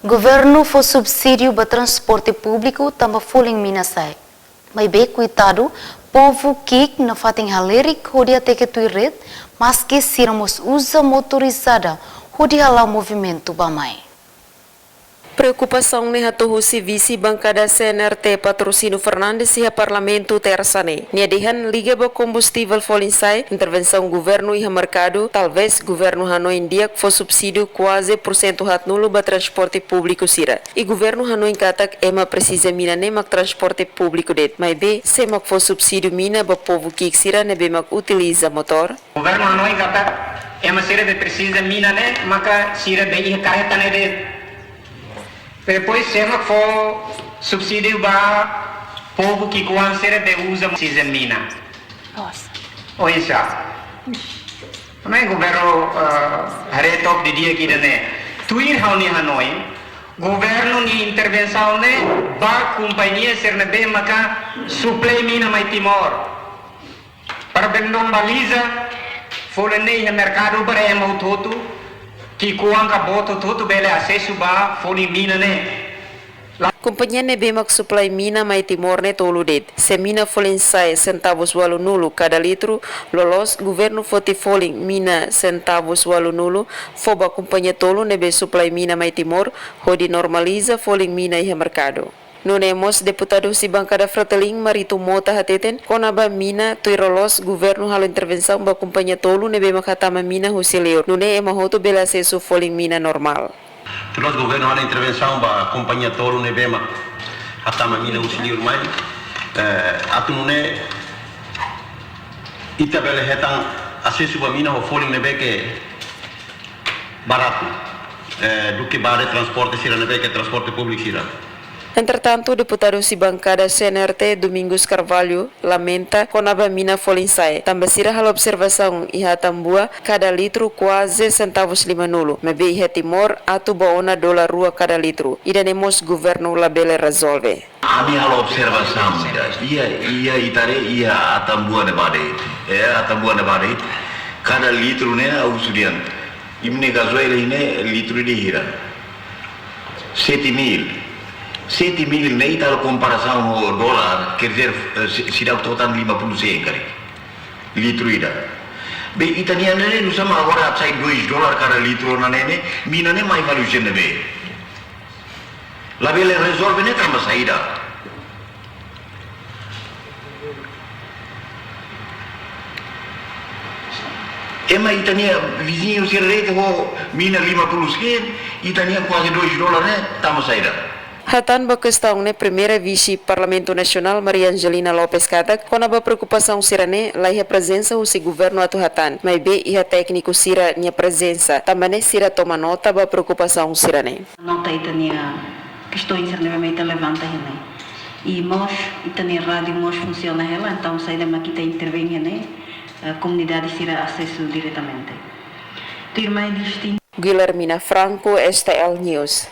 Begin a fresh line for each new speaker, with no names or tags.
Governo for subsídio para transporte público também foling minasai. Mas bem cuidado, povo que na fatem halerik rodia teke tuiret, mas que siramos usa motorizada rodia lá movimento bamai.
Preocupação ne hatuhusi visi bancada CNRT Patrocínio Fernandes e a Parlamento Tersane. Niadihan liga ba combustível folinsai, intervenção governo e mercado, talvez governo Hanoi India for subsídio quase % hat nulo ba transporte público sira. E governo Hanoi katak ema precisa mina ne mak transporte público det. Mas be se mak for subsídio mina ba povo kik sira ne be mak utiliza motor.
Governo Hanoi katak ema sira de precisa mina ne maka sira de iha carretane de. Depois, se não for subsídio para o povo que quando se usa precisa mina.
Nossa.
Ou isso? Não é governo top de dia que né? Tuir Hanoi, governo de intervenção né? Ba companhia ser na bem maka suplai mina mai Timor. Para bendong baliza, folene mercado para ema utoto. Que kuang boto tudo bele acesso ba foli mina ne.
Companhia ne bemak supply mina mai Timor ne tolu det. Se mina folinsai centavos walu nulu cada litro, lolos governo foti foling mina centavos walu nulu, foba companhia tolu ne be supply mina mai Timor, hodi normaliza foling mina iha mercado. Nunemos deputado si bancada Frateling Marito Mota hateten konaba mina tuirolos governo halo intervenção ba companhia tolu nebe makatama mina husilior nune emahoto bela acesso foling mina normal.
Tulos governo halo intervenção ba companhia tolu nebe makatama mina husilior mai atu nune itabele hetang acesso ba mina ho foling nebe ke barato do que bare transporte sira nebe ke transporte público sira.
Entretanto, deputado si bancada CNRT Domingos Carvalho lamenta konaba mina folinsai. Tambah sira hal observação iha tambua cada litro quase centavos lima nulo. Mebe iha Timor atu baona dolar rua cada litro. Idanemos governo labele resolve.
Ami hal observação ia itare ia atambua de bade. Atambua de bade. Cada litro ne au sudian. Imne gasoil ne litro de hira. 7.000 7.000 nem tal comparação ao dólar, quer dizer, se dá total 50 cari litro ida. Bem, italiano ne não sama agora sai $2 cada litro na nene, mina ne mais valeu gente be. La bele resolve ne tambah saída. Ema itania vizinho se rete ho mina 50 sen, itania quase $2 ne tambah saída.
Hatan ba questão ne primeira vice Parlamento Nacional Maria Angelina Lopes katak konaba preocupação sirane lá a presença o governo atu hatan, mas be iha técnico sira nia presença, também sira toma nota ba preocupação sirane.
Nota itania questões extremamente levanta né. E nós itania rádio nós funciona ela, então sai da maquita intervém né, a comunidade sira acesso diretamente. Tu irmã distinto
Guilhermina Franco, STL News.